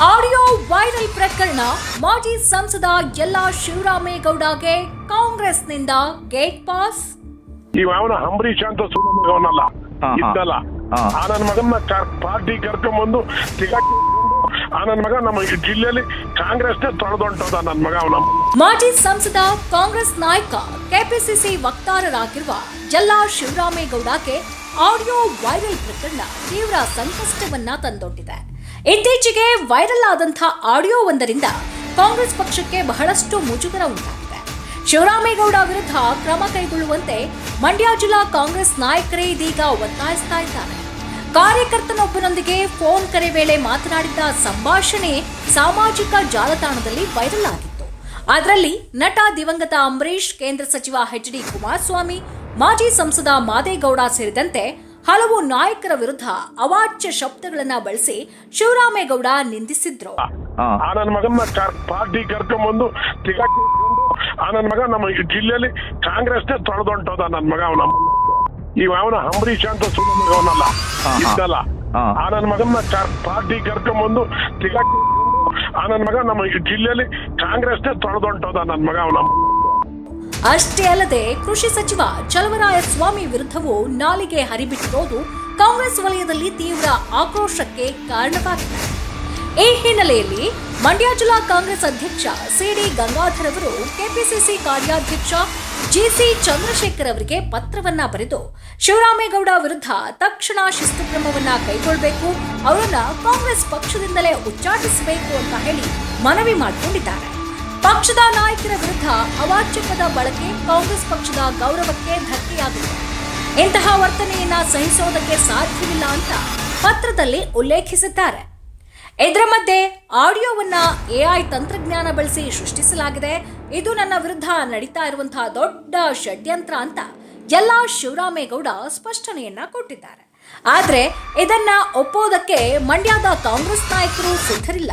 Audio viral ಪ್ರಕರಣ. ಮಾಜಿ ಸಂಸದ ಯಲ್ಲಾ ಶಿವರಾಮೇಗೌಡಗೆ ಕಾಂಗ್ರೆಸ್ನಿಂದ ಗೇಟ್ ಪಾಸ್. ಅವನ ಅಂಬರೀಷ್ ಅಂತ ಸುಮ್ಮನಲ್ಲ ಇದ್ದಲ್ಲ, ಆ ನನ್ನ ಮಗನ್ನ ಪಾರ್ಟಿ ಕರ್ಕೊಂಡ್ಬಂದು ಆ ನನ್ನ ಮಗ ನಮ್ಮ ಜಿಲ್ಲೆಯಲ್ಲಿ ಕಾಂಗ್ರೆಸ್ನೇ ತೊಳೆದೊಂಟದ ನನ್ನ ಮಗ. ಅವನ ಮಾಜಿ ಸಂಸದ ಕಾಂಗ್ರೆಸ್ ನಾಯಕ ಕೆಪಿಸಿಸಿ ವಕ್ತಾರರಾಗಿರುವ ಯಲ್ಲಾ ಶಿವರಾಮೇಗೌಡಗೆ ಆಡಿಯೋ ವೈರಲ್ ಪ್ರಕರಣ ತೀವ್ರ ಸಂಕಷ್ಟವನ್ನ ತಂದೊಡ್ಡಿದೆ. ಇತ್ತೀಚೆಗೆ ವೈರಲ್ ಆದಂತಹ ಆಡಿಯೋ ಒಂದರಿಂದ ಕಾಂಗ್ರೆಸ್ ಪಕ್ಷಕ್ಕೆ ಬಹಳಷ್ಟು ಮುಜುಗರ ಉಂಟಾಗಿದೆ. ಶಿವರಾಮೇಗೌಡ ವಿರುದ್ಧ ಕ್ರಮ ಕೈಗೊಳ್ಳುವಂತೆ ಮಂಡ್ಯ ಜಿಲ್ಲಾ ಕಾಂಗ್ರೆಸ್ ನಾಯಕರೇ ಇದೀಗ ಒತ್ತಾಯಿಸ್ತಾ ಇದ್ದಾರೆ. ಕಾರ್ಯಕರ್ತನೊಬ್ಬನೊಂದಿಗೆ ಫೋನ್ ಕರೆ ವೇಳೆ ಮಾತನಾಡಿದ್ದ ಸಂಭಾಷಣೆ ಸಾಮಾಜಿಕ ಜಾಲತಾಣದಲ್ಲಿ ವೈರಲ್ ಆಗಿತ್ತು. ಅದರಲ್ಲಿ ನಟ ದಿವಂಗತ ಅಂಬರೀಷ್, ಕೇಂದ್ರ ಸಚಿವ ಎಚ್.ಡಿ. ಕುಮಾರಸ್ವಾಮಿ, ಮಾಜಿ ಸಂಸದ ಮಾದೇಗೌಡ ಸೇರಿದಂತೆ ಹಲವು ನಾಯಕರ ವಿರುದ್ಧ ಅವಾಚ್ಯ ಶಬ್ದಗಳನ್ನ ಬಳಸಿ ಶಿವರಾಮೇಗೌಡ ನಿಂದಿಸಿದ್ರು. ಆ ನನ್ನ ಮಗನ್ನ ಪಾರ್ಟಿ ಕರ್ಕೊಂಡ್ಬಂದು ಆ ನನ್ನ ಮಗ ನಮ್ಮ ಜಿಲ್ಲೆಯಲ್ಲಿ ಕಾಂಗ್ರೆಸ್ನೇ ತೊಳೆದೊಂಟದ ನನ್ನ ಮಗ. ಅವನ ಅಂಬರೀಷ್ ಅಂತ ಸುಮ್ಮನಲ್ಲ ಇದ್ದಲ್ಲ, ಆ ನನ್ನ ಮಗನ್ನ ಪಾರ್ಟಿ ಕರ್ಕೊಂಡ್ಬಂದು ಆ ನನ್ನ ಮಗ ನಮ್ಮ ಜಿಲ್ಲೆಯಲ್ಲಿ ಕಾಂಗ್ರೆಸ್ನೇ ತೊಳೆದೊಂಟದ ನನ್ನ ಮಗ. ಅವನ ಅಷ್ಟೇ ಅಲ್ಲದೆ ಕೃಷಿ ಸಚಿವ ಚಲುವರಾಯಸ್ವಾಮಿ ವಿರುದ್ಧವೂ ನಾಲಿಗೆ ಹರಿಬಿಟ್ಟಿರೋದು ಕಾಂಗ್ರೆಸ್ ವಲಯದಲ್ಲಿ ತೀವ್ರ ಆಕ್ರೋಶಕ್ಕೆ ಕಾರಣವಾಗಿದೆ. ಈ ಹಿನ್ನೆಲೆಯಲ್ಲಿ ಮಂಡ್ಯ ಜಿಲ್ಲಾ ಕಾಂಗ್ರೆಸ್ ಅಧ್ಯಕ್ಷ ಸಿ.ಡಿ. ಗಂಗಾಧರ್ ಅವರು ಕೆಪಿಸಿಸಿ ಕಾರ್ಯಾಧ್ಯಕ್ಷ ಜಿ.ಸಿ. ಚಂದ್ರಶೇಖರ್ ಅವರಿಗೆ ಪತ್ರವನ್ನ ಬರೆದು ಶಿವರಾಮೇಗೌಡ ವಿರುದ್ಧ ತಕ್ಷಣ ಶಿಸ್ತು ಕ್ರಮವನ್ನ ಕೈಗೊಳ್ಳಬೇಕು, ಅವರನ್ನ ಕಾಂಗ್ರೆಸ್ ಪಕ್ಷದಿಂದಲೇ ಉಚ್ಚಾಟಿಸಬೇಕು ಅಂತ ಹೇಳಿ ಮನವಿ ಮಾಡಿಕೊಂಡಿದ್ದಾರೆ. ಪಕ್ಷದ ನಾಯಕರ ವಿರುದ್ಧ ಅವಾಚ್ಯ ಪದ ಬಳಕೆ ಕಾಂಗ್ರೆಸ್ ಪಕ್ಷದ ಗೌರವಕ್ಕೆ ಧಕ್ಕೆಯಾಗಿದೆ. ಇಂತಹ ವರ್ತನೆಯನ್ನ ಸಹಿಸೋದಕ್ಕೆ ಸಾಧ್ಯವಿಲ್ಲ ಅಂತ ಪತ್ರದಲ್ಲಿ ಉಲ್ಲೇಖಿಸಿದ್ದಾರೆ. ಇದರ ಮಧ್ಯೆ ಆಡಿಯೋವನ್ನ ಎಐ ತಂತ್ರಜ್ಞಾನ ಬಳಸಿ ಸೃಷ್ಟಿಸಲಾಗಿದೆ, ಇದು ನನ್ನ ವಿರುದ್ಧ ನಡೀತಾ ಇರುವಂತಹ ದೊಡ್ಡ ಷಡ್ಯಂತ್ರ ಅಂತ ಯಲ್ಲಾ ಶಿವರಾಮೇಗೌಡ ಸ್ಪಷ್ಟನೆಯನ್ನ ಕೊಟ್ಟಿದ್ದಾರೆ. ಆದ್ರೆ ಇದನ್ನ ಒಪ್ಪೋದಕ್ಕೆ ಮಂಡ್ಯದ ಕಾಂಗ್ರೆಸ್ ನಾಯಕರು ಸಿದ್ಧರಿಲ್ಲ.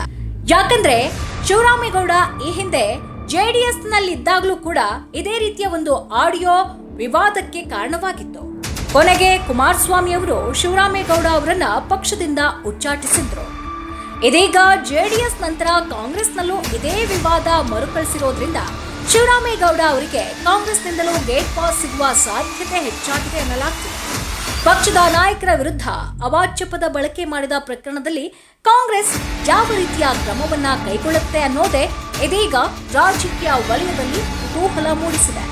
ಯಾಕಂದ್ರೆ ಶಿವರಾಮೇಗೌಡ ಈ ಹಿಂದೆ ಜೆಡಿಎಸ್ನಲ್ಲಿದ್ದಾಗಲೂ ಕೂಡ ಇದೇ ರೀತಿಯ ಒಂದು ಆಡಿಯೋ ವಿವಾದಕ್ಕೆ ಕಾರಣವಾಗಿತ್ತು. ಕೊನೆಗೆ ಕುಮಾರಸ್ವಾಮಿ ಅವರು ಶಿವರಾಮೇಗೌಡ ಅವರನ್ನ ಪಕ್ಷದಿಂದ ಉಚ್ಚಾಟಿಸಿದ್ರು. ಇದೀಗ ಜೆಡಿಎಸ್ ನಂತರ ಕಾಂಗ್ರೆಸ್ನಲ್ಲೂ ಇದೇ ವಿವಾದ ಮರುಕಳಿಸಿರೋದ್ರಿಂದ ಶಿವರಾಮೇಗೌಡ ಅವರಿಗೆ ಕಾಂಗ್ರೆಸ್ನಿಂದಲೂ ಗೇಟ್ ಪಾಸ್ ಸಿಗುವ ಸಾಧ್ಯತೆ ಹೆಚ್ಚಾಗಿದೆ ಎನ್ನಲಾಗ್ತಿದೆ. ಪಕ್ಷದ ನಾಯಕರ ವಿರುದ್ಧ ಅವಾಚ್ಯ ಪದ ಬಳಕೆ ಮಾಡಿದ ಪ್ರಕರಣದಲ್ಲಿ ಕಾಂಗ್ರೆಸ್ ಯಾವ ರೀತಿಯ ಕ್ರಮವನ್ನ ಕೈಗೊಳ್ಳುತ್ತೆ ಅನ್ನೋದೇ ಇದೀಗ ರಾಜಕೀಯ ವಲಯದಲ್ಲಿ ಕುತೂಹಲ ಮೂಡಿಸಿದೆ.